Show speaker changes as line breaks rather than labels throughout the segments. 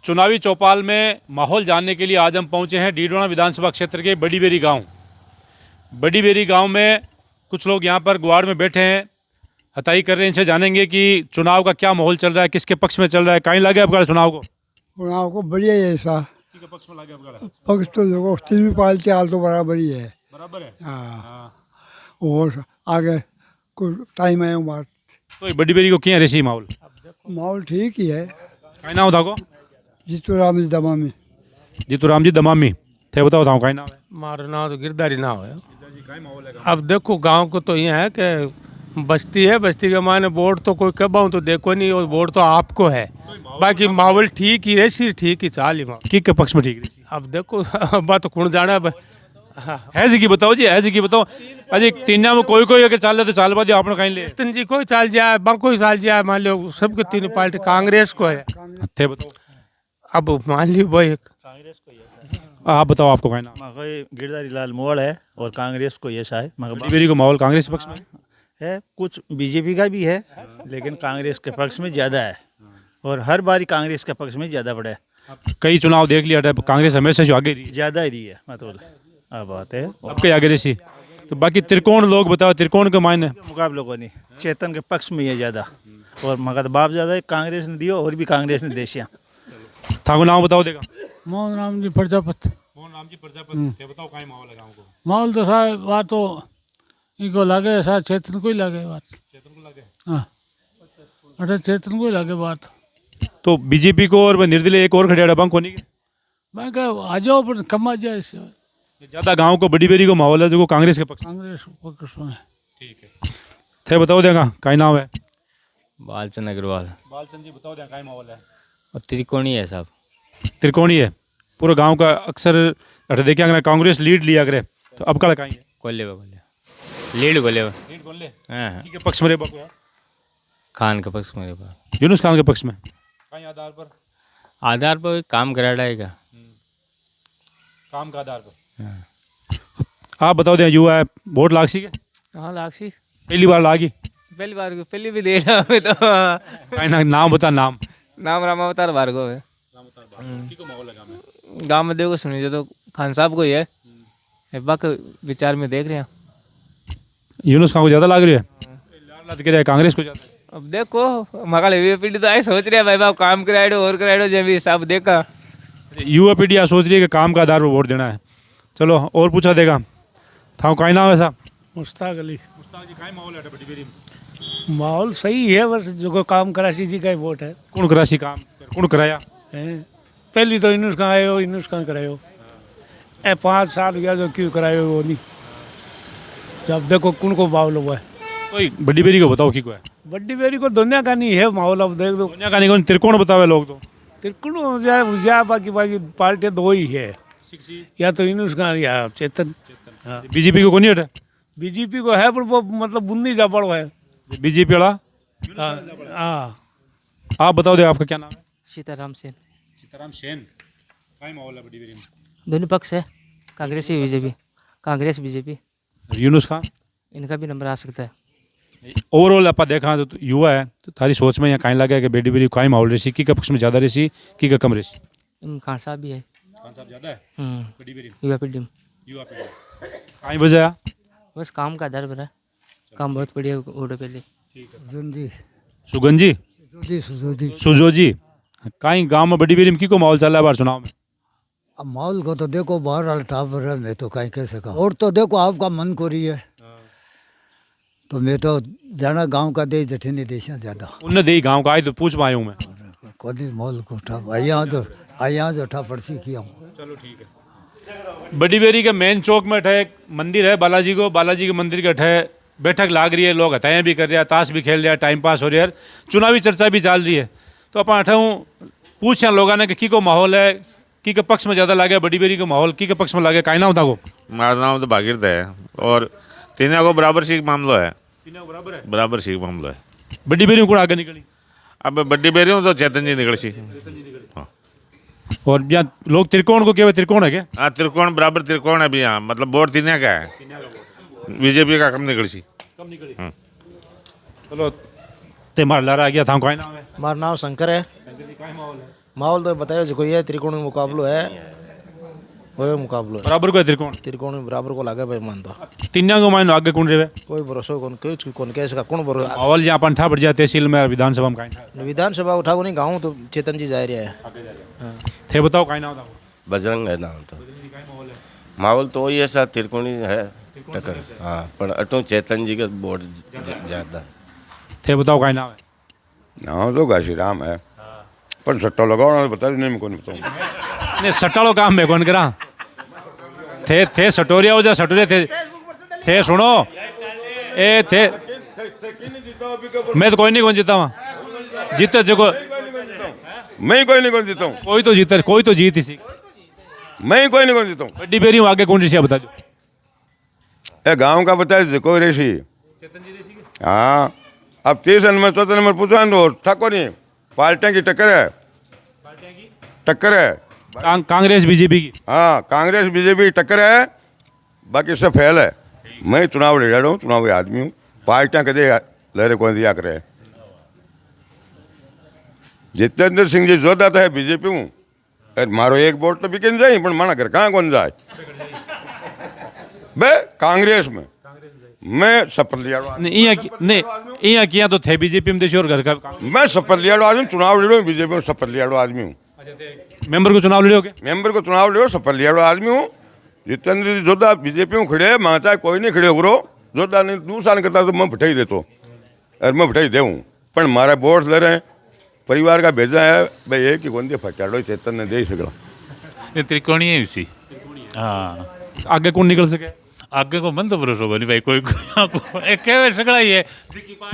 चुनावी चौपाल में माहौल जानने के लिए आज हम पहुंचे हैं डीडवाना विधानसभा क्षेत्र के बड़ी बेरी गांव। बड़ी बेरी गांव में कुछ लोग यहां पर गुआड़ में बैठे हैं, हताई कर रहे हैं। इनसे जानेंगे कि चुनाव का क्या माहौल चल रहा है, किसके पक्ष में चल रहा है। कहीं लगे अब चुनाव को
बढ़िया है ऐसा
पक्ष में लगे अब
पक्ष तो देखो तीन पार्टी हाल तो बराबर ही है।
बराबर है।
हाँ और आगे कुछ टाइम है बात
तो बड़ी बेरी को क्या रेसी
माहौल ठीक ही है।
कहीं ना होता को
जीतू राम जी दमा में
जीतू जी दमामी थे बताओ था कहीं ना है।
मारा नाम तो गिरधारी नाम है। अब देखो गांव को तो ये है कि बस्ती है, बस्ती के माने वोट तो कोई कब आऊँ तो देखो नहीं, और वोट तो आपको है। बाकी माहौल ठीक ही रही, ठीक ही चाल ही
किक के पक्ष में ठीक रही।
अब देखो बात तो कौन जाना
है जी की बताओ जी, है जी की बताओ। अजी तीन में कोई अगर चाल तो चाल बाद आपने कहीं ले
चेतन जी कोई चाल जाए, कोई चाल जाए, मान लो सबके तीन पार्टी कांग्रेस को है।
थे बताओ
अब मान लियो भाई
कांग्रेस को ही आप बताओ आपको कहीं ना
गिरधारी लाल मोड़ है और कांग्रेस को ऐसा है।
बड़ी बेरी को माहौल कांग्रेस पक्ष में
है, कुछ बीजेपी का भी है लेकिन कांग्रेस के पक्ष में ज़्यादा है और हर बारी कांग्रेस के पक्ष में ज़्यादा बढ़ा है।
कई चुनाव देख लिया था, कांग्रेस हमेशा जो आगे रही
ज़्यादा ही रही है, मतलब अब बात है
अब कई आगे रही। तो बाकी त्रिकोण लोग बताओ, त्रिकोण के मायने
मुकाबलों को नहीं, चेतन के पक्ष में ही है ज़्यादा और मगर बाप ज़्यादा कांग्रेस ने दियो और भी कांग्रेस ने देशिया।
ठाकुर नाम बताओ देगा।
मोहन राम जी प्रजापत
मोहन राम जी प्रजापति बताओ कहीं माहौल है गांव को।
माहौल तो सारा बात तो इनको लगे सारा चेतन को ही लगे बात।
चेतन को लगे
हाँ अरे चेतन को ही लगे बात।
तो बीजेपी को और निर्दलीय एक और खड़ियाड़ा बंक होने की
मैं कह आ जाओ पर कम आ जाए इससे
ज्यादा गांव को बड़ी बेरी को माहौल है जो कांग्रेस के पक्ष।
कांग्रेस पक्ष में
ठीक है थे बताओ देगा कहीं नाम है।
बालचंद अग्रवाल।
बालचंद जी बताओ देगा कहीं माहौल है।
और त्रिकोणी है साहब।
त्रिकोणी है पूरा गांव का अक्सर देखिए अगर कांग्रेस लीड लिया करे तो अब कल कहीं है
कोल्ले लीड कोल्ले
लीड बोल ले
हाँ
के पक्ष में रे बाबू
खान के पक्ष मेरे पास।
यूनुस खान के पक्ष में कहीं आधार पर
काम करा डाएगा
काम का आधार पर।
हाँ।
आप बताओ दे युवा है वोट लाग सी के
हाँ लाक्षी
पहली बार लागी
पहली बार पहली भी दे रहा हमें तो
कहीं ना नाम बता नाम
रामावतार भार्गव है। गाँव में देखो सुनी तो खान साहब को ही है, बाकी विचार में देख रहे हैं।
यूनुस खान को ज़्यादा लाग रही है लाल के कांग्रेस को ज़्यादा।
अब देखो मका युवा पीढ़ी तो आई सोच रहे हैं भाई बाप काम कराएडो और कराएडो जब भी सब देखा।
युवा पीढ़ी आ सोच रही है कि काम का आधार पर वोट देना है। चलो और पूछा देगा था कहीं नाम ऐसा।
मुश्ताक अली
मुश्ताक जी कहीं माहौल है बड़ी बेरी
माहौल सही है, बस जो काम कराची जी का ही वोट है।
कौन करासी काम कौन कराया
पहली तो इनुस कहाँ आयो इनुस कहाँ करायो 5 साल गया जो क्यों करायो वो नहीं। जब देखो कौन को माहौल हुआ है
कोई बड़ी बेरी को बताओ की को है।
बड्डी बेरी को दुनिया का नहीं है माहौल। अब देख दो
दुनिया का नहीं कौन त्रिकोण बतावे लोग तो
तिरकुण जाए बाकी पार्टी तो वही है, या तो इनुस कहाँ या चेतन। हाँ
बीजेपी को नहीं हटा
बीजेपी को है पर वो मतलब बुंदी जा पड़ो है
बीजेपी वाला।
हाँ
आप बताओ दे आपका क्या नाम है।
सीताराम सेन।
सीताराम सेन कहीं माहौल है बड़ी बेरी में।
दोनों पक्ष है, कांग्रेस ही बीजेपी, कांग्रेस बीजेपी।
यूनुस खान
इनका भी नंबर आ सकता है।
ओवरऑल आप देखा तो युवा है तो थारी सोच में यहाँ कहीं लगा कि बेटी बेरी कहीं माहौल रही की पक्ष में ज़्यादा रही की कम रही।
खान साहब भी है।
खान साहब ज़्यादा है बड़ी बेरी
युवा पीढ़ी में।
युवा पीढ़ी कहीं बजाया
बस काम का आधार पर है, काम बहुत बढ़िया ओडो पहले।
सुगंजी सुजो जी कहीं गांव में बड़ी बेरी में की को माहौल चल रहा है बार चुनाव में।
अब माहौल को तो देखो बाहर वाला टावर है, मैं तो कहीं कैसे कहूँ। और तो देखो आपका मन को रही है तो मैं तो जाना गांव का दे जठे नहीं देश ज्यादा
उन्हें दे गांव का आई तो पूछ पाया हूँ मैं
कोई माहौल को उठा यहाँ जो उठा पड़सी किया हूँ।
चलो ठीक है। बड़ी बेरी के मेन चौक में अठे मंदिर है बालाजी को, बालाजी के मंदिर के अठे बैठक लाग रही है, लोग हथाएँ भी कर रहे हैं, ताश भी खेल रहे हैं, टाइम पास हो रहा है, चुनावी चर्चा भी चल रही है। तो अपन अठाऊँ पूछ लोगों ने कि को माहौल है की के पक्ष में ज़्यादा लागे बड़ी बेरी को माहौल की के पक्ष में लागे कहीं ना होता को।
मारा नाम तो भागीरथ है और तीनों को बराबर सी मामलो है। बराबर सी मामलो है।
बड़ी बेरी में कौन आगे निकली।
अब बड़ी बेरी तो चेतन जी निकल सी। हाँ
और यहाँ लोग त्रिकोण को क्या त्रिकोण है क्या।
हाँ त्रिकोण बराबर त्रिकोण है भी यहाँ, मतलब वोट तीनों का है। बीजेपी का कम निकल सी।
चलो ते मार ला रहा गया था कहीं नाम है।
मारा नाम शंकर है। माहौल तो बताया जो कोई है त्रिकोणीय मुकाबलो है वो मुकाबलो है
बराबर को है त्रिकोण
त्रिकोणीय बराबर को लागे भाई मान तो
तीन को मान आगे कौन रहे
कोई भरोसा कौन कैसे का कौन भरोसा
माहौल जहाँ पंठा बढ़ जाए तहसील में विधानसभा में कहीं
विधानसभा उठाओ नहीं गाँव तो चेतन जी जा रहे हैं हाँ।
थे बताओ कहीं ना बताओ
बजरंग है नाम तो माहौल तो वही ऐसा त्रिकोणी है टक्कर हाँ पर अटो चेतन जी का वोट ज़्यादा
थे बताओ कहीं नाम है
नाम तो घासीराम है पर सट्टा लगाओ बता नहीं मैं कौन बताऊँ
नहीं सट्टाड़ो काम में कौन करा थे सटोरिया हो जा सटोरिया थे सुनो ए थे मैं तो कोई नहीं कौन जीता वहाँ जीते जो
मैं ही कोई नहीं कौन जीता हूँ
कोई तो जीता कोई तो जीत इसी
मैं ही कोई नहीं कौन जीता हूँ
बड़ी बेरी हूँ आगे कौन ऋषि बता दो
ए गाँव का बता दीजिए कोई ऋषि हाँ अब 30 नंबर 14 नंबर पूछा तो ठाकुर नहीं पार्टियाँ की टक्कर है
कांग्रेस बीजेपी की
हाँ कांग्रेस बीजेपी की टक्कर है बाकी सब फैल है मैं चुनाव लड़ रहा हूँ चुनावी आदमी हूँ पार्टियाँ कदे लहरे कौन दिया करे जितेंद्र सिंह जी जोधा तो है बीजेपी हूँ अरे मारो एक वोट तो बिके जाए पर माना कर कहाँ कौन जाए बे कांग्रेस में मैं शपथ लिया
नहीं यहाँ किया तो थे बीजेपी में देश और घर का
मैं शपथ लिया आदमी चुनाव लड़ रहा हूँ बीजेपी में शपथ लिया आदमी हूँ
मेंबर को चुनाव लड़ोगे
मेंबर को चुनाव लड़ो शपथ लिया आदमी हूँ जितेंद्र जी जोधा बीजेपी में खड़े माता कोई नहीं खड़े करो जोधा नहीं दूसरा नहीं करता तो मैं बिठाई देता अरे मैं बिठाई दे पर मारा वोट ले रहे हैं परिवार का भेजा है भाई एक ही कौन दिया फटाड़ो चेतन ने दे सकला
त्रिकोणीय है उसी हाँ
आगे कौन निकल सके
आगे को मन तो भरोसा बनी भाई कोई एक कह सकड़ा ही है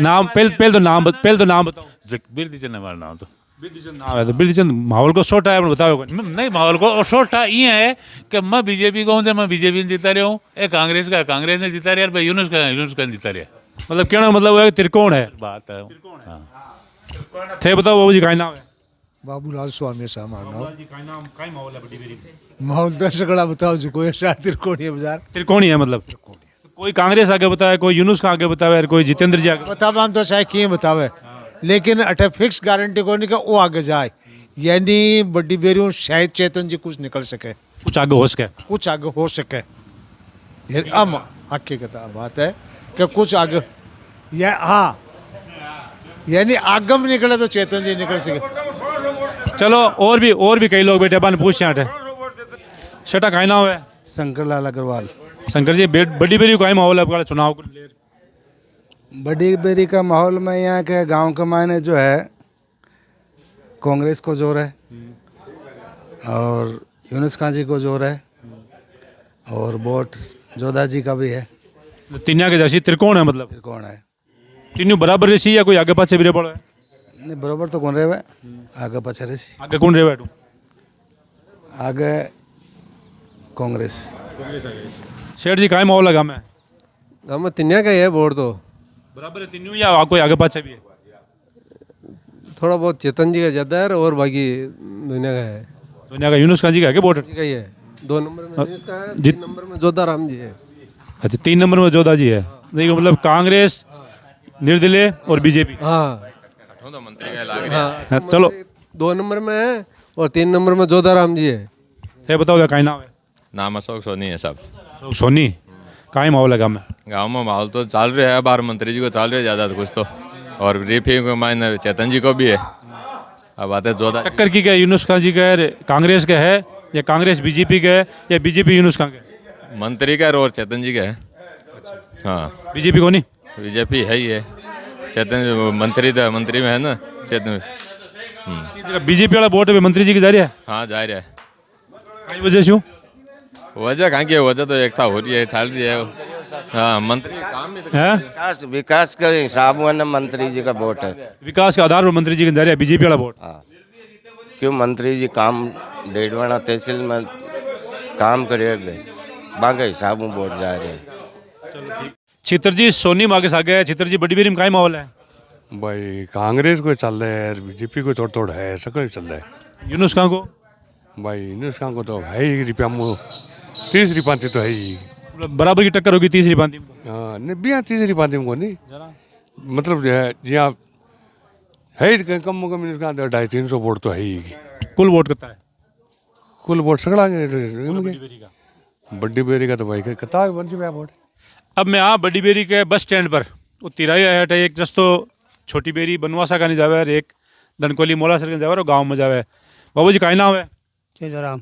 नाम पहले तो नाम बताओ
बिरदी चंद हमारा नाम तो
नाम है तो बिरदीचंद माहौल को शॉर्ट है बताओ
नहीं माहौल को शॉर्ट ये है कि मैं बीजेपी को मैं बीजेपी ने जीता रहा हूँ एक कांग्रेस का कांग्रेस ने जीता रहा भाई यूनुस का जीता रहा
मतलब कहना मतलब है त्रिकोण है
बात है हाँ
थे बताओ बाबू जी का नाम है
बाबूलाल स्वामी सा माहौल तो सगड़ा बताओ जी कोई त्रिकोणीय बाजार
त्रिकोणी है मतलब कोई कांग्रेस आगे बतावे कोई यूनुस का आगे बतावे कोई जितेंद्र जी आगे
बतावे हम तो चाहे किए बतावे लेकिन अठे फिक्स गारंटी को नहीं कि वो आगे जाए यानी बड़ी बेरियों शायद चेतन जी कुछ निकल सके
कुछ आगे हो सके
अब हकीकत बात है कि कुछ आगे या हाँ यानी आगम निकले तो चेतन जी निकल सके
चलो और भी कई लोग बैठे बन पूछते हैं छठा का नाम है
शंकर लाल अग्रवाल
शंकर जी बड़ी बेरी का माहौल है आपका चुनाव को
बड़ी बेरी का माहौल में यहाँ के गांव के मायने जो है कांग्रेस को जोर है और यूनुस खान जी को जोर है और वोट जोधा जी का भी है
तीनिया के जैसी त्रिकोण है मतलब
त्रिकोण है
तीनों बराबर रेसी या कोई आगे पाछे भी पड़ा है
नहीं बराबर तो कौन रहे आगे पीछे रेसी
आगे कौन रहे बैठू
आगे कांग्रेस
शेठ जी का माहौल है गाँव
में तिनिया का ही है वोट तो
बराबर है तीनों या कोई आगे पाछे भी है
थोड़ा बहुत चेतन जी का ज़्यादा है और बाकी दुनिया का है
दुनिया का यूनुस खान जी का है वोट
का ही है 2 नंबर में यूनुस का है 3 नंबर में जोधा राम जी है
अच्छा 3 नंबर में जोधा जी है देखो मतलब कांग्रेस निर्दलीय और बीजेपी
हाँ
चलो
2 नंबर में है और 3 नंबर में जोधा राम जी है
बताओ क्या नाम है
नाम अशोक सोनी है साहब
सोनी का माहौल है
गाँव में माहौल तो चल रहा है बाहर मंत्री जी को चल रहा है ज़्यादा तो कुछ तो और रिफी को मायने चेतन जी को भी है अब आते जोधा
टक्कर की क्या यूनुस खान जी का है कांग्रेस का है या कांग्रेस बीजेपी का है या बीजेपी यूनुस खान का
मंत्री का और चेतन जी का है हाँ
बीजेपी को नहीं
बीजेपी है ही है चेतन मंत्री में है ना चेतन
बीजेपी वाला वोट मंत्री जी की जा रहा है
हाँ जा रहा है
कई वजह से
वजह कहाँ की वजह तो एक था हो रही है चल रही है हाँ मंत्री काम भी
विकास के हिसाब में मंत्री जी का वोट है
विकास के आधार पर मंत्री जी का जा रहा है बीजेपी वाला वोट
हाँ क्यों मंत्री जी काम डेढ़वाना तहसील में काम करे बाकी हिसाब में वोट जा रहे हैं
छितर जी सोनी मागे सागे है छितर जी बड़ी बेरी में का माहौल है
भाई कांग्रेस को चल रहा है बीजेपी को थोड़ा थोड़ा है सब चल रहा है
यूनुस खान को
भाई यूनुस खान को तो है ही रुपया तीसरी पांति तो है ही
बराबर की टक्कर होगी तीसरी पांति में
हाँ नहीं बिया तीसरी पांति में को नहीं मतलब यहाँ है कम यूनुस खान 250-300 वोट तो है ही
कुल वोट कितना है?
कुल वोट सगड़ा बड़ी बेरी का तो भाई कितना बन चुका है वोट।
अब मैं यहाँ बड़ी बेरी के बस स्टैंड पर वो तिराई है एक रस्तो छोटी बेरी बनवासा का नहीं जावे और एक दनकोली मोला सर के जावे और गाँव में जावे। बाबू जी काई नाम है?
तेजाराम।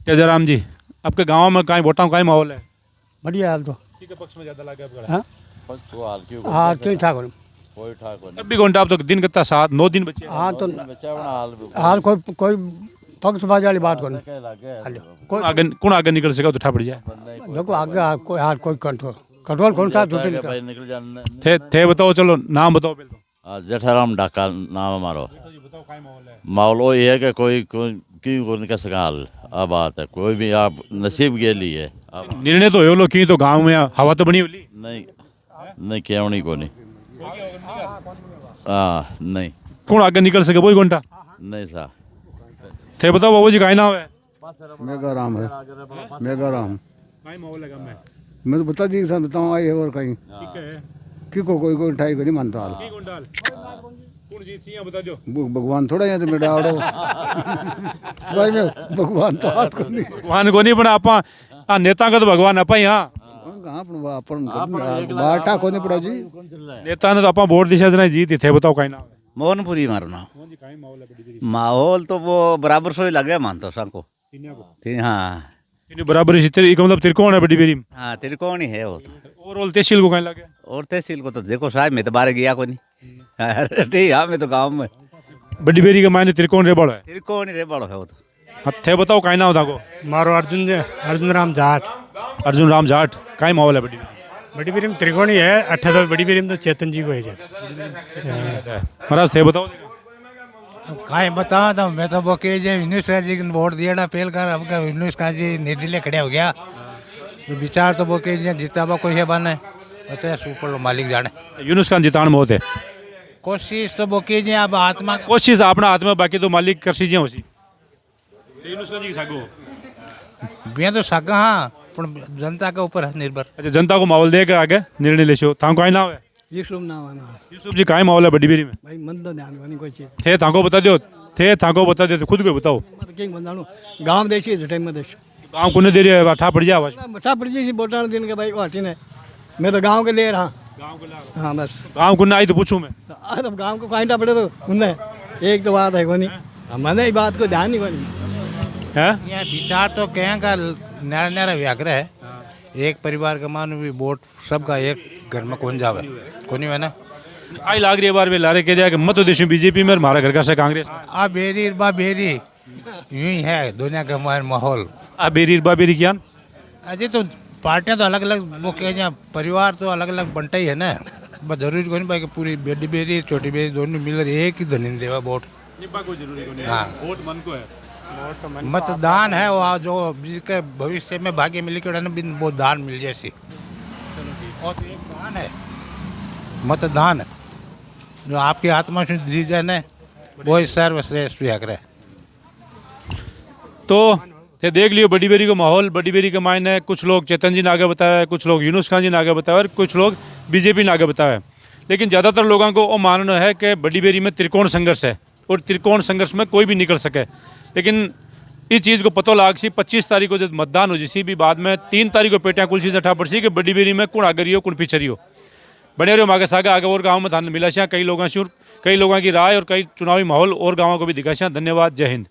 तेजाराम जी, आपके गाँव में कहीं वोटा का माहौल है?
बढ़िया हाल तो
ठीक है, पक्ष में ज़्यादा लगा है।
हाँ ठीक ठाक हो।
अब भी घंटा, अब तो दिन कितना 7-9 दिन बचे।
हाँ तो हाल कोई पक्षपात वाली बात करो।
कौन आगे निकल सका तो उठा पड़ जाए।
देखो आगे कोई हाल कोई कंट्रोल कौन सा
थे बताओ, चलो नाम बताओ पहले तो।
जेठाराम डाका नाम हमारो। माहौल वही है कि कोई क्यों कह सका हाल। अब बात है कोई भी आप नसीब के लिए
निर्णय तो हो लो क्यों, तो गांव में हवा तो बनी होली
नहीं क्यों नहीं को नहीं। हाँ नहीं
कौन आगे निकल सके वही घंटा
नहीं सा
थे बताओ बाबू जी का नाम है?
मेघाराम है। मेघाराम
माहौल है में
मैं तो बता दी सर बताऊँ आई है और कहीं
ठीक है
कि कोई ठाई को नहीं मानता हाल।
कौन जीत सी बता दो।
भगवान थोड़ा यहाँ तो मेरा आवड़ो भाई मैं भगवान तो हाथ को नहीं
भगवान को नहीं बना आपा नेता का तो भगवान आपा यहाँ
कहाँ अपन बाटा को नहीं पड़ा जी।
नेता ने तो आपा वोट दिशा से जीत थे बताओ कहीं नाम?
मोहनपुरी मारो नाम। माहौल तो वो बराबर सो ही लगे मानता सांको। हाँ
बराबर मतलब त्रिकोण है बड़ी बेरी में।
हाँ त्रिकोण ही है वो तो।
ओवरऑल तहसील को कहीं लगे?
और तहसील को तो देखो साहब मैं तो बाहर गया को नहीं। ठीक है मैं तो गाँव में।
बड़ी बेरी के मायने त्रिकोण रेबड़ है।
त्रिकोण ही रेबड़ है वो तो।
हाँ थे बताओ कहीं नाम था को?
मारो अर्जुन राम जाट।
अर्जुन राम जाट कहीं माहौल है?
बड़ी बेरी में त्रिकोणी है 28 बड़ी बेरी में तो चेतन जी को है
महाराज थे बताओ।
काई बताओ तो मैं तो बोके जे यूनुस जी वोट दिया ना फेल कर अब यूनुस का जी निर्दलीय खड़े हो गया तो विचार तो बोके जे जिताबा कोई है बने अच्छा सुपर मालिक जाने।
यूनुस खान जितान में होते
कोशिश तो बोके जे अब आत्मा
कोशिश अपना हाथ में बाकी तो मालिक कर सीजिए होसी। यूनुस खान जी सागो
बिया तो सागा हाँ पर जनता के ऊपर है निर्भर।
अच्छा जनता को माहौल देकर आगे निर्णय ले सो था कोई नाम है?
यूसुफ नाम है।
यूसुफ जी काई माहौल है बड़ी बेरी में?
भाई मन तो ध्यान कोनी कोई चीज
थे थाको बता दो। थे थाको बता दो खुद को बताओ।
मत किंग बंदाणो गांव देशी झटे में देश
गांव कोने दे रहे ठा पड़ जा आवाज
ठा पड़ जी बोटान दिन के भाई वाटी ने मैं तो गांव के ले रहा। गांव के ला हां बस
गांव कोने आई तो पूछूं मैं
अब गांव को कांटा पड़े तो उन्ने एक तो बात है कोनी मैंने इस बात को ध्यान नहीं कोनी
है।
ये विचार तो कहें का नारा व्याग्रह है। एक परिवार का मान भी वोट सबका एक घर में कौन जावे कोनी है ना।
आई लाग रही है बार वे लारे कह दिया कि मत देश बीजेपी में हमारा घर का से कांग्रेस
आ बेरी बा बेरी यूं ही है दुनिया का माहौल।
आ बेरी बा बेरी क्या
अजय तो पार्टियां तो अलग अलग वो कह जाए परिवार तो अलग अलग बनता ही है ना। बस जरूरी कोई नहीं भाई पूरी बड़ी बेरी छोटी बेरी दोनों मिल एक ही धनी देवा वोट। हाँ
वोट मन को है।
मतदान है वो जो जिसके भविष्य में भाग्य मिली के वो दान मिल जैसी और तो एक दान है मतदान जो आपकी आत्मा से दी जाए ना वो सर्वश्रेष्ठ है।
तो ये देख लियो बड़ी बेरी का माहौल। बड़ी बेरी के मायने कुछ लोग चेतन जी ने आगे बताया है, कुछ लोग यूनुस खान जी ने आगे बताया और कुछ लोग बीजेपी ने आगे बताया है। लेकिन ज़्यादातर लोगों को वो मानना है कि बड़ी बेरी में त्रिकोण संघर्ष है और त्रिकोण संघर्ष में कोई भी निकल सके। लेकिन इस चीज़ को पता लाग सी 25 तारीख को जब मतदान हो जिसी भी बाद में 3 तारीख को पेटियाँ कुल चीज़ अठा पड़सी कि बड़ी बेरी में कौन आगे रही कौन पीछे रही बने रही आगे सागे आगे और गाँव में धान मिला कई लोगों की राय और कई चुनावी माहौल और गाँवों को भी दिखा। धन्यवाद। जय हिंद।